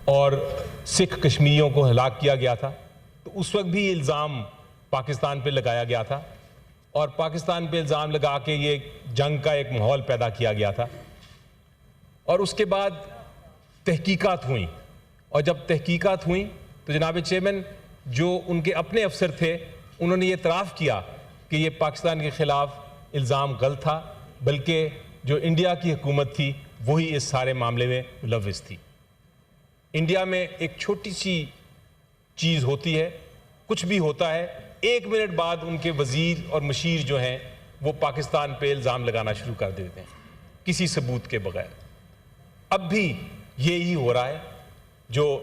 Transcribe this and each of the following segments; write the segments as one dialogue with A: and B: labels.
A: और सिख कश्मीरियों को हलाक किया गया था, तो उस वक्त भी इल्ज़ाम पाकिस्तान पे लगाया गया था और पाकिस्तान पे इल्ज़ाम लगा के ये जंग का एक माहौल पैदा किया गया था। और उसके बाद तहकीकात हुई, और जब तहकीकात हुई तो जनाब चेयरमैन जो उनके अपने अफसर थे उन्होंने ये इतराफ़ किया कि ये पाकिस्तान के ख़िलाफ़ इल्ज़ाम गलत था, बल्कि जो इंडिया की हुकूमत थी वही इस सारे मामले में मुलव्विस थी। इंडिया में एक छोटी सी चीज़ होती है, कुछ भी होता है, 1 मिनट बाद उनके वज़ीर और मशीर जो हैं वो पाकिस्तान पे इल्ज़ाम लगाना शुरू कर देते हैं किसी सबूत के बगैर। अब भी यही हो रहा है। जो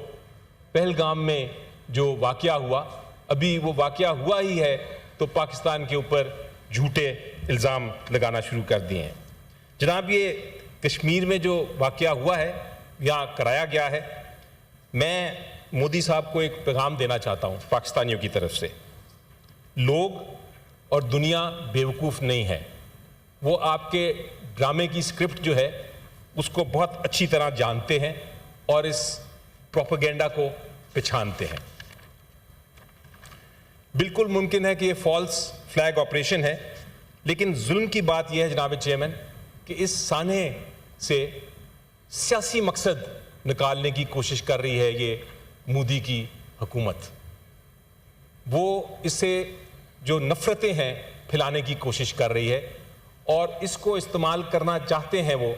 A: पहलगाम में जो वाक़या हुआ, अभी वो वाक़या हुआ ही है तो पाकिस्तान के ऊपर झूठे इल्ज़ाम लगाना शुरू कर दिए हैं। जनाब, ये कश्मीर में जो वाक़या हुआ है या कराया गया है, मैं मोदी साहब को एक पैगाम देना चाहता हूँ पाकिस्तानियों की तरफ से। लोग और दुनिया बेवकूफ़ नहीं है, वो आपके ड्रामे की स्क्रिप्ट जो है उसको बहुत अच्छी तरह जानते हैं और इस प्रोपेगेंडा को पहचानते हैं। बिल्कुल मुमकिन है कि ये फॉल्स फ्लैग ऑपरेशन है, लेकिन जुल्म की बात यह है जनाब चेयरमैन कि इस साने से सियासी मकसद निकालने की कोशिश कर रही है ये मोदी की हुकूमत। वो इससे जो नफ़रतें हैं फैलाने की कोशिश कर रही है और इसको इस्तेमाल करना चाहते हैं वो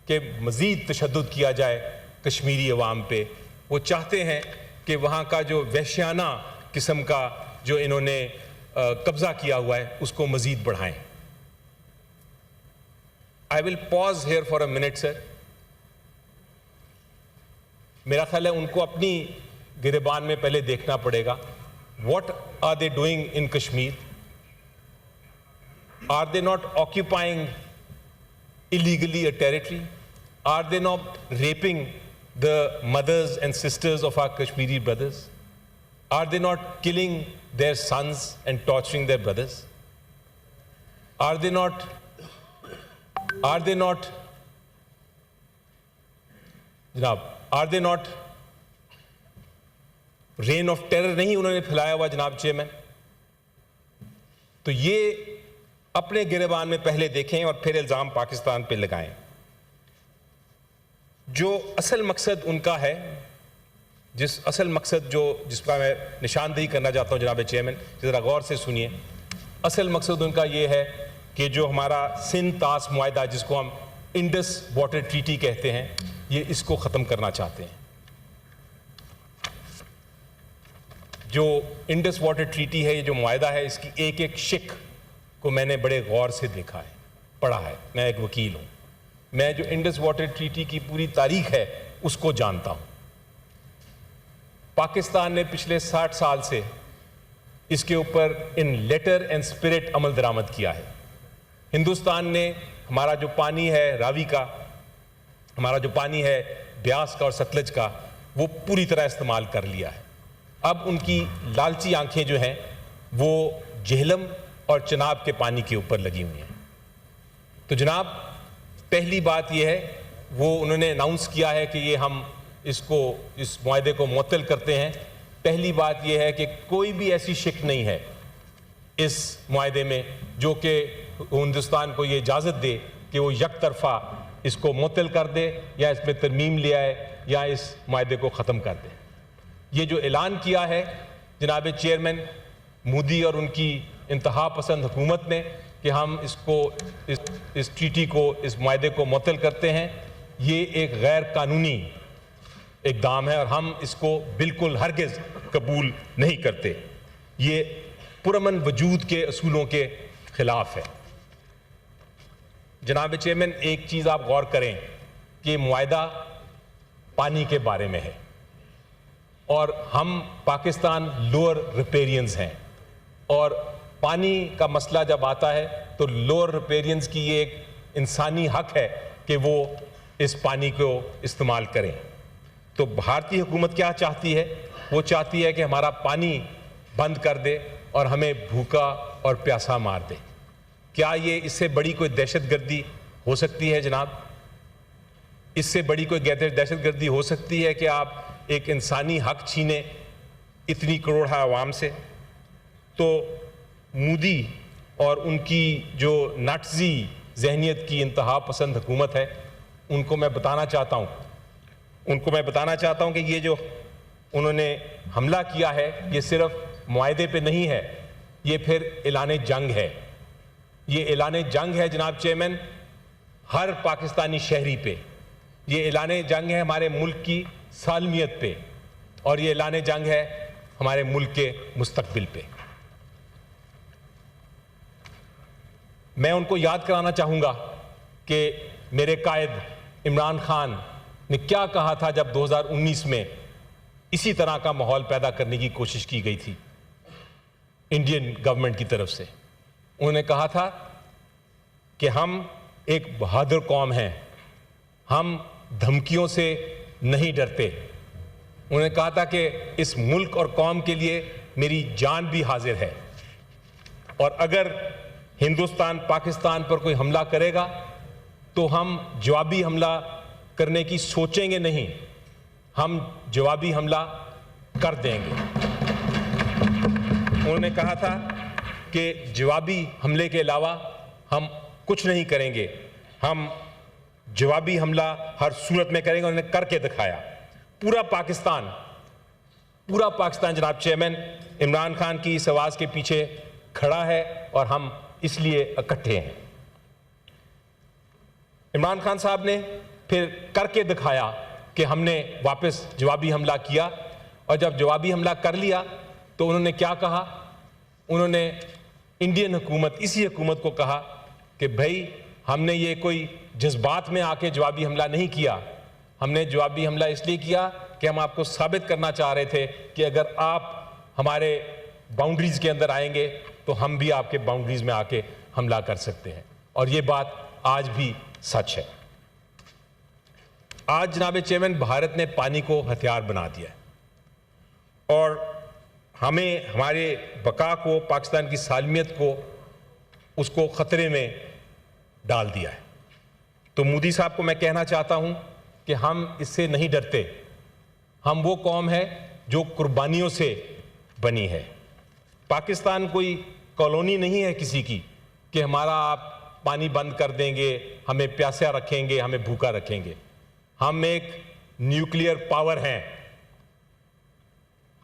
A: कि मज़ीद तशद्दुद किया जाए कश्मीरी अवाम पे। वो चाहते हैं कि वहाँ का जो वहशियाना किस्म का जो इन्होंने कब्ज़ा किया हुआ है उसको मज़ीद बढ़ाएं। I will pause here for a minute sir. मेरा ख्याल है उनको अपनी गिरबान में पहले देखना पड़ेगा। What are they doing in Kashmir? Are they not occupying illegally a territory? Are they not raping the mothers and sisters of our Kashmiri brothers? Are they not killing their sons and torturing their brothers? Are they not rain of terror नहीं उन्होंने फैलाया हुआ जनाब chairman? तो ये अपने गिरबान में पहले देखें और फिर इल्ज़ाम पाकिस्तान पे लगाएं। जो असल मकसद उनका है, जिस असल मकसद जिसका मैं निशानदेही करना चाहता हूं जनाब चेयरमैन, ज़रा गौर से सुनिए। असल मकसद उनका ये है कि जो हमारा सिंध तास मुआहदा जिसको हम इंडस वाटर ट्रीटी कहते हैं, ये इसको ख़त्म करना चाहते हैं। जो इंडस वाटर ट्रीटी है, ये जो मुआहदा है, इसकी एक एक शिक को मैंने बड़े गौर से देखा है, पढ़ा है। मैं एक वकील हूँ, मैं जो इंडस वाटर ट्रीटी की पूरी तारीख है उसको जानता हूँ। पाकिस्तान ने पिछले 60 साल से इसके ऊपर इन लेटर एंड स्पिरिट अमल दरामद किया है। हिंदुस्तान ने हमारा जो पानी है रावी का, हमारा जो पानी है ब्यास का और सतलज का, वो पूरी तरह इस्तेमाल कर लिया है। अब उनकी लालची आंखें जो हैं वो झेलम और चिनाब के पानी के ऊपर लगी हुई हैं। तो जनाब, पहली बात यह है, वो उन्होंने अनाउंस किया है कि ये हम इस मुआहदे को मुअत्तल करते हैं। पहली बात यह है कि कोई भी ऐसी शिक नहीं है इस मुआहदे में जो कि हिंदुस्तान को ये इजाज़त दे कि वो यकतरफा इसको मुअत्तल कर दे या इसमें तरमीम ले आए या इस मुआहदे को ख़त्म कर दे। ये जो ऐलान किया है जनाब चेयरमैन मोदी और उनकी इंतहा पसंद हुकूमत ने कि हम इस ट्रीटी को, इस मुआहदे को मुअत्तल करते हैं, ये एक गैर कानूनी इक़दाम है और हम इसको बिल्कुल हरगिज़ कबूल नहीं करते। ये पुरअमन वजूद के असूलों के ख़िलाफ़ है। जनाब चेयरमैन, एक चीज़ आप गौर करें कि मुआहदा पानी के बारे में है और हम पाकिस्तान लोअर रिपेरियंस हैं, और पानी का मसला जब आता है तो लोअर रिपेरियंस की ये एक इंसानी हक है कि वो इस पानी को इस्तेमाल करें। तो भारतीय हुकूमत क्या चाहती है? वो चाहती है कि हमारा पानी बंद कर दे और हमें भूखा और प्यासा मार दे। क्या ये इससे बड़ी कोई दहशतगर्दी हो सकती है जनाब? इससे बड़ी कोई दहशतगर्दी हो सकती है कि आप एक इंसानी हक छीने इतनी करोड़ आवाम से, तो मोदी और उनकी जो नाटजी जहनियत की इंतहा पसंद हुकूमत है, उनको मैं बताना चाहता हूं कि ये जो उन्होंने हमला किया है, ये सिर्फ मुआहदे पे नहीं है, ये फिर ऐलान जंग है। ये ऐलान जंग है जनाब चेयरमैन हर पाकिस्तानी शहरी पे। ये ऐलान जंग है हमारे मुल्क की सालमियत पे, और ये ऐलान जंग है हमारे मुल्क के मुस्तकबिल पे। मैं उनको याद कराना चाहूँगा कि मेरे कायद इमरान खान ने क्या कहा था जब 2019 में इसी तरह का माहौल पैदा करने की कोशिश की गई थी इंडियन गवर्नमेंट की तरफ से। उन्होंने कहा था कि हम एक बहादुर कौम हैं, हम धमकियों से नहीं डरते। उन्होंने कहा था कि इस मुल्क और कौम के लिए मेरी जान भी हाजिर है, और अगर हिंदुस्तान पाकिस्तान पर कोई हमला करेगा तो हम जवाबी हमला करने की सोचेंगे नहीं, हम जवाबी हमला कर देंगे। उन्होंने कहा था कि जवाबी हमले के अलावा हम कुछ नहीं करेंगे, हम जवाबी हमला हर सूरत में करेंगे। उन्होंने करके दिखाया। पूरा पाकिस्तान जनाब चेयरमैन इमरान खान की इस आवाज़ के पीछे खड़ा है, और हम इसलिए इकट्ठे हैं। इमरान खान साहब ने फिर करके दिखाया कि हमने वापस जवाबी हमला किया, और जब जवाबी हमला कर लिया तो उन्होंने क्या कहा? उन्होंने इंडियन हुकूमत, इसी हुकूमत को कहा कि भाई हमने ये कोई जज्बात में आके जवाबी हमला नहीं किया, हमने जवाबी हमला इसलिए किया कि हम आपको साबित करना चाह रहे थे कि अगर आप हमारे बाउंड्रीज के अंदर आएंगे तो हम भी आपके बाउंड्रीज में आके हमला कर सकते हैं। और ये बात आज भी सच है। आज जनाब चेयरमैन भारत ने पानी को हथियार बना दिया है, और हमें हमारे बका को, पाकिस्तान की सालमियत को, उसको खतरे में डाल दिया है। तो मोदी साहब को मैं कहना चाहता हूं कि हम इससे नहीं डरते। हम वो कौम है जो कुर्बानियों से बनी है। पाकिस्तान कोई कॉलोनी नहीं है किसी की कि हमारा आप पानी बंद कर देंगे, हमें प्यासा रखेंगे, हमें भूखा रखेंगे। हम एक न्यूक्लियर पावर हैं,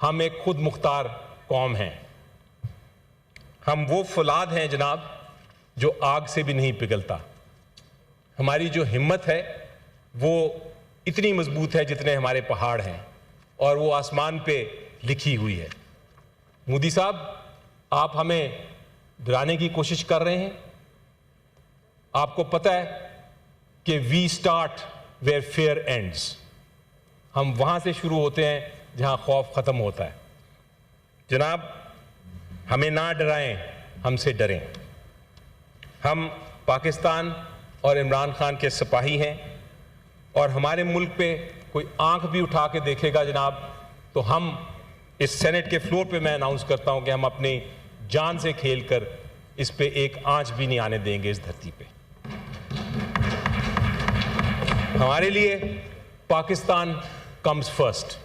A: हम एक खुद मुख्तार कौम हैं। हम वो फौलाद हैं जनाब जो आग से भी नहीं पिघलता। हमारी जो हिम्मत है वो इतनी मजबूत है जितने हमारे पहाड़ हैं, और वो आसमान पे लिखी हुई है। मोदी साहब, आप हमें डराने की कोशिश कर रहे हैं। आपको पता है कि we start where fear ends. हम वहां से शुरू होते हैं जहां खौफ खत्म होता है। जनाब, हमें ना डराएं, हमसे डरें। हम पाकिस्तान और इमरान खान के सिपाही हैं, और हमारे मुल्क पे कोई आंख भी उठा के देखेगा जनाब, तो हम इस सेनेट के फ्लोर पे मैं अनाउंस करता हूं कि हम अपनी जान से खेलकर इस पे एक आंच भी नहीं आने देंगे इस धरती पे। हमारे लिए पाकिस्तान कम्स फर्स्ट।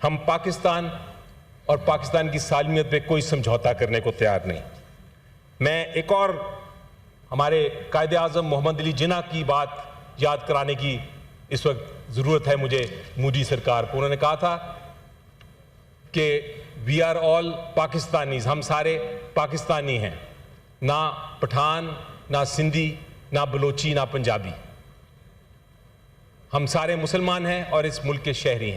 A: हम पाकिस्तान और पाकिस्तान की सालमियत पे कोई समझौता करने को तैयार नहीं। मैं एक और हमारे कायदे आज़म मोहम्मद अली जिन्ना की बात याद कराने की इस वक्त ज़रूरत है मुझे मोदी सरकार को। उन्होंने कहा था कि वी आर ऑल पाकिस्तानीज़, हम सारे पाकिस्तानी हैं, ना पठान, ना सिंधी, ना बलोची, ना पंजाबी। हम सारे मुसलमान हैं और इस मुल्क के शहरी हैं।